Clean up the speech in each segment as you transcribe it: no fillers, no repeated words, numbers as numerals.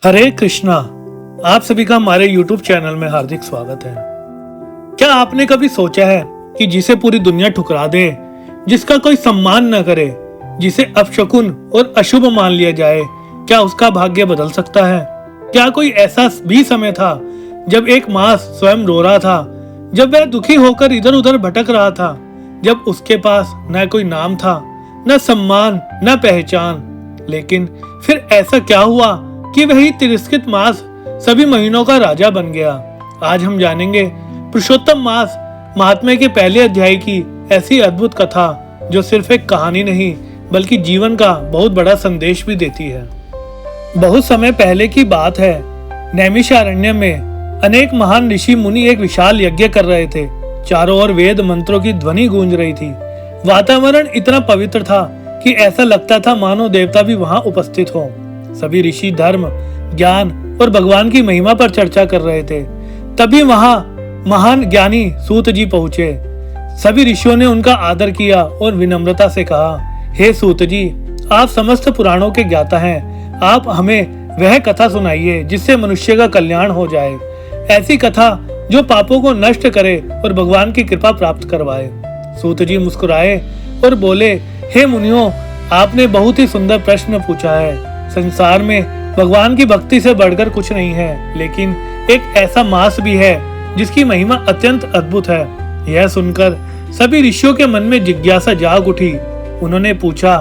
हरे कृष्णा। आप सभी का हमारे YouTube चैनल में हार्दिक स्वागत है। क्या आपने कभी सोचा है कि जिसे पूरी दुनिया ठुकरा दे, जिसका कोई सम्मान न करे, जिसे अपशकुन और अशुभ मान लिया जाए, क्या उसका भाग्य बदल सकता है? क्या कोई ऐसा भी समय था जब एक मास स्वयं रो रहा था, जब वह दुखी होकर इधर उधर भटक रहा था, जब उसके पास न कोई नाम था, न सम्मान, न पहचान, लेकिन फिर ऐसा क्या हुआ कि वही तिरस्कृत मास सभी महीनों का राजा बन गया। आज हम जानेंगे पुरुषोत्तम मास महात्म्य के पहले अध्याय की ऐसी अद्भुत कथा जो सिर्फ एक कहानी नहीं बल्कि जीवन का बहुत बड़ा संदेश भी देती है। बहुत समय पहले की बात है। नैमिषारण्य में अनेक महान ऋषि मुनि एक विशाल यज्ञ कर रहे थे। चारों ओर वेद मंत्रों की ध्वनि गूंज रही थी। वातावरण इतना पवित्र था कि ऐसा लगता था मानो देवता भी वहां उपस्थित हो। सभी ऋषि धर्म, ज्ञान और भगवान की महिमा पर चर्चा कर रहे थे। तभी वहां महान ज्ञानी सूत जी पहुंचे। सभी ऋषियों ने उनका आदर किया और विनम्रता से कहा, हे सूत जी, आप समस्त पुराणों के ज्ञाता हैं। आप हमें वह कथा सुनाइए जिससे मनुष्य का कल्याण हो जाए। ऐसी कथा जो पापों को नष्ट करे और भगवान की कृपा प्राप्त करवाए। सूत जी मुस्कुराए और बोले, हे मुनियों, आपने बहुत ही सुंदर प्रश्न पूछा है। संसार में भगवान की भक्ति से बढ़कर कुछ नहीं है, लेकिन एक ऐसा मास भी है जिसकी महिमा अत्यंत अद्भुत है। यह सुनकर सभी ऋषियों के मन में जिज्ञासा जाग उठी। उन्होंने पूछा,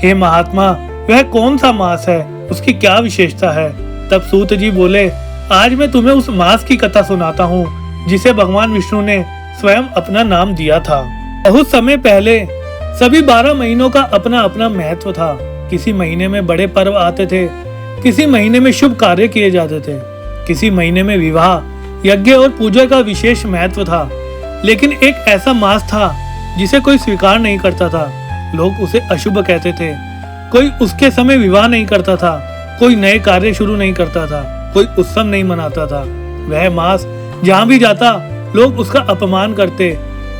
हे महात्मा, वह कौन सा मास है, उसकी क्या विशेषता है? तब सूत जी बोले, आज मैं तुम्हें उस मास की कथा सुनाता हूँ जिसे भगवान विष्णु ने स्वयं अपना नाम दिया था। बहुत समय पहले सभी 12 महीनों का अपना अपना महत्व था। किसी महीने में बड़े पर्व आते थे, किसी महीने में शुभ कार्य किए जाते थे, किसी महीने में विवाह, यज्ञ और पूजा का विशेष महत्व था। लेकिन एक ऐसा मास था जिसे कोई स्वीकार नहीं करता था। लोग उसे अशुभ कहते थे। कोई उसके समय विवाह नहीं करता था, कोई नए कार्य शुरू नहीं करता था, कोई उत्सव नहीं मनाता था। वह मास जहाँ भी जाता लोग उसका अपमान करते।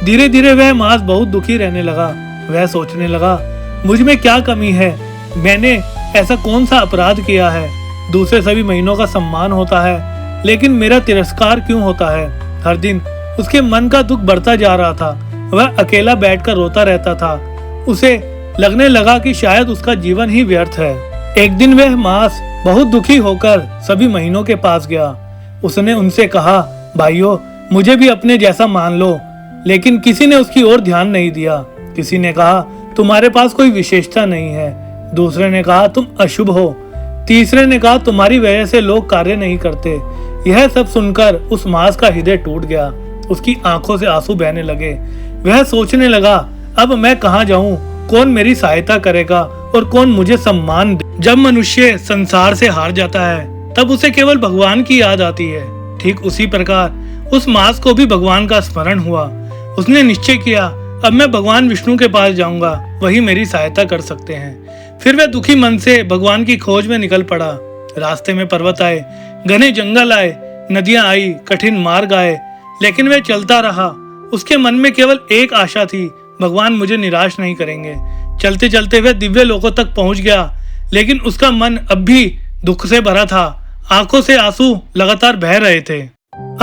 धीरे धीरे वह मास बहुत दुखी रहने लगा। वह सोचने लगा, मुझ में क्या कमी है? मैंने ऐसा कौन सा अपराध किया है? दूसरे सभी महीनों का सम्मान होता है, लेकिन मेरा तिरस्कार क्यों होता है? हर दिन उसके मन का दुख बढ़ता जा रहा था। वह अकेला बैठकर रोता रहता था। उसे लगने लगा कि शायद उसका जीवन ही व्यर्थ है। एक दिन वह मास बहुत दुखी होकर सभी महीनों के पास गया। उसने उनसे कहा, भाइयों, मुझे भी अपने जैसा मान लो। लेकिन किसी ने उसकी ओर ध्यान नहीं दिया। किसी ने कहा, तुम्हारे पास कोई विशेषता नहीं है। दूसरे ने कहा, तुम अशुभ हो। तीसरे ने कहा, तुम्हारी वजह से लोग कार्य नहीं करते। यह सब सुनकर उस मास का हृदय टूट गया। उसकी आंखों से आंसू बहने लगे। वह सोचने लगा, अब मैं कहाँ जाऊं? कौन मेरी सहायता करेगा और कौन मुझे सम्मान दे? जब मनुष्य संसार से हार जाता है तब उसे केवल भगवान की याद आती है। ठीक उसी प्रकार उस मास को भी भगवान का स्मरण हुआ। उसने निश्चय किया, अब मैं भगवान विष्णु के पास जाऊंगा, वही मेरी सहायता कर सकते हैं। फिर वह दुखी मन से भगवान की खोज में निकल पड़ा। रास्ते में पर्वत आए, घने जंगल आए, नदियां आई, कठिन मार्ग आए, लेकिन वह चलता रहा। उसके मन में केवल एक आशा थी, भगवान मुझे निराश नहीं करेंगे। चलते चलते वह दिव्य लोकों तक पहुंच गया, लेकिन उसका मन अब भी दुख से भरा था। आंखों से आंसू लगातार बह रहे थे।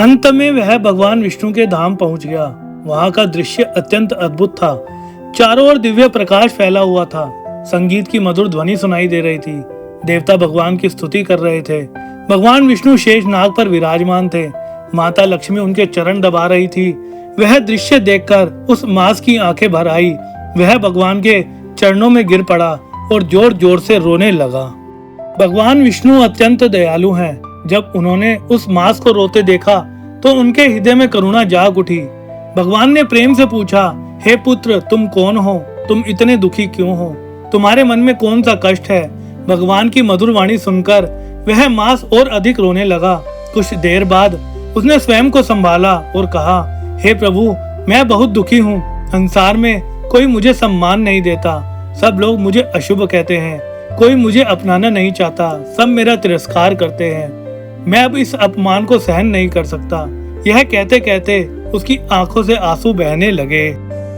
अंत में वह भगवान विष्णु के धाम पहुंच गया। वहां का दृश्य अत्यंत अद्भुत था। चारों ओर दिव्य प्रकाश फैला हुआ था। संगीत की मधुर ध्वनि सुनाई दे रही थी। देवता भगवान की स्तुति कर रहे थे। भगवान विष्णु शेष नाग पर विराजमान थे। माता लक्ष्मी उनके चरण दबा रही थी। वह दृश्य देखकर उस मास की आंखें भर आई। वह भगवान के चरणों में गिर पड़ा और जोर जोर से रोने लगा। भगवान विष्णु अत्यंत दयालु हैं। जब उन्होंने उस मास को रोते देखा तो उनके हृदय में करुणा जाग उठी। भगवान ने प्रेम से पूछा, हे पुत्र, तुम कौन हो? तुम इतने दुखी क्यों हो? तुम्हारे मन में कौन सा कष्ट है? भगवान की मधुर वाणी सुनकर वह मास और अधिक रोने लगा। कुछ देर बाद उसने स्वयं को संभाला और कहा, हे प्रभु, मैं बहुत दुखी हूँ। संसार में कोई मुझे सम्मान नहीं देता। सब लोग मुझे अशुभ कहते हैं। कोई मुझे अपनाना नहीं चाहता। सब मेरा तिरस्कार करते हैं। मैं अब इस अपमान को सहन नहीं कर सकता। यह कहते कहते उसकी आंखों से आंसू बहने लगे।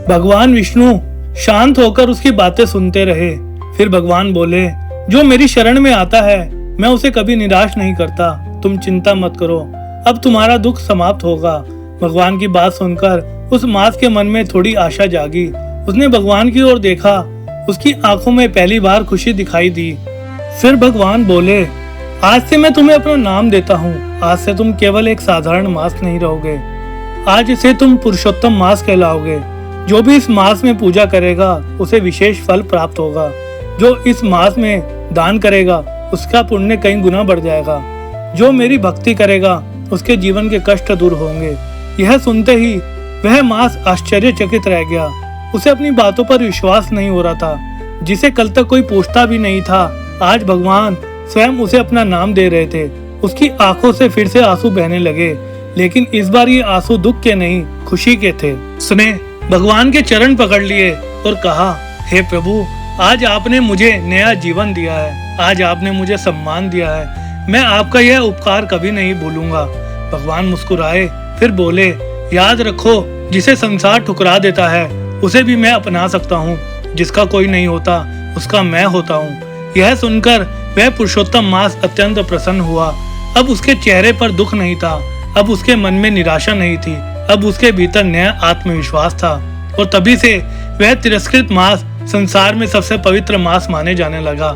भगवान विष्णु शांत होकर उसकी बातें सुनते रहे। फिर भगवान बोले, जो मेरी शरण में आता है मैं उसे कभी निराश नहीं करता, तुम चिंता मत करो, अब तुम्हारा दुख समाप्त होगा। भगवान की बात सुनकर उस मास के मन में थोड़ी आशा जागी। उसने भगवान की ओर देखा, उसकी आंखों में पहली बार खुशी दिखाई दी। फिर भगवान बोले, आज से मैं तुम्हें अपना नाम देता हूँ। आज से तुम केवल एक साधारण मास नहीं रहोगे, आज से तुम पुरुषोत्तम मास कहलाओगे। जो भी इस मास में पूजा करेगा उसे विशेष फल प्राप्त होगा। जो इस मास में दान करेगा उसका पुण्य कई गुना बढ़ जाएगा। जो मेरी भक्ति करेगा उसके जीवन के कष्ट दूर होंगे। यह सुनते ही वह मास आश्चर्यचकित रह गया। उसे अपनी बातों पर विश्वास नहीं हो रहा था। जिसे कल तक कोई पूछता भी नहीं था, आज भगवान स्वयं उसे अपना नाम दे रहे थे। उसकी आंखों से फिर से आंसू बहने लगे, लेकिन इस बार ये आंसू दुख के नहीं, खुशी के थे। उसने भगवान के चरण पकड़ लिए और कहा, हे प्रभु, आज आपने मुझे नया जीवन दिया है, आज आपने मुझे सम्मान दिया है। मैं आपका यह उपकार कभी नहीं भूलूंगा। भगवान मुस्कुराए, फिर बोले, याद रखो, जिसे संसार ठुकरा देता है उसे भी मैं अपना सकता हूँ। जिसका कोई नहीं होता उसका मैं होता हूँ। यह सुनकर वह पुरुषोत्तम मास अत्यंत प्रसन्न हुआ। अब उसके चेहरे पर दुख नहीं था, अब उसके मन में निराशा नहीं थी, अब उसके भीतर नया आत्मविश्वास था। और तभी से वह तिरस्कृत मास संसार में सबसे पवित्र मास माने जाने लगा।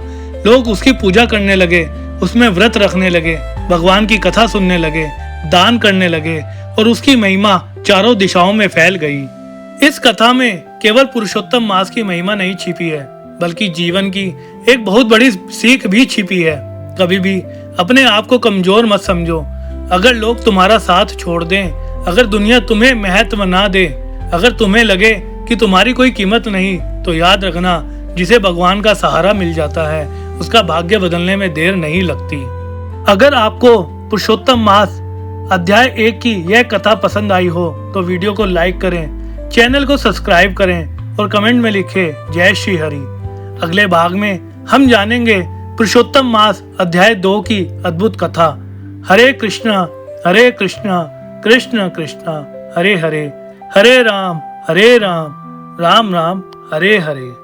लोग उसकी पूजा करने लगे, उसमें व्रत रखने लगे, भगवान की कथा सुनने लगे, दान करने लगे और उसकी महिमा चारों दिशाओं में फैल गई। इस कथा में केवल पुरुषोत्तम मास की महिमा नहीं छिपी है, बल्कि जीवन की एक बहुत बड़ी सीख भी छिपी है। कभी भी अपने आप को कमजोर मत समझो। अगर लोग तुम्हारा साथ छोड़ दें, अगर दुनिया तुम्हें महत्व ना दे, अगर तुम्हें लगे कि तुम्हारी कोई कीमत नहीं, तो याद रखना, जिसे भगवान का सहारा मिल जाता है उसका भाग्य बदलने में देर नहीं लगती। अगर आपको पुरुषोत्तम मास अध्याय 1 की यह कथा पसंद आई हो तो वीडियो को लाइक करें, चैनल को सब्सक्राइब करें और कमेंट में लिखें जय श्री हरि। अगले भाग में हम जानेंगे पुरुषोत्तम मास अध्याय 2 की अद्भुत कथा। हरे कृष्णा कृष्ण कृष्ण हरे हरे, हरे राम राम राम हरे हरे।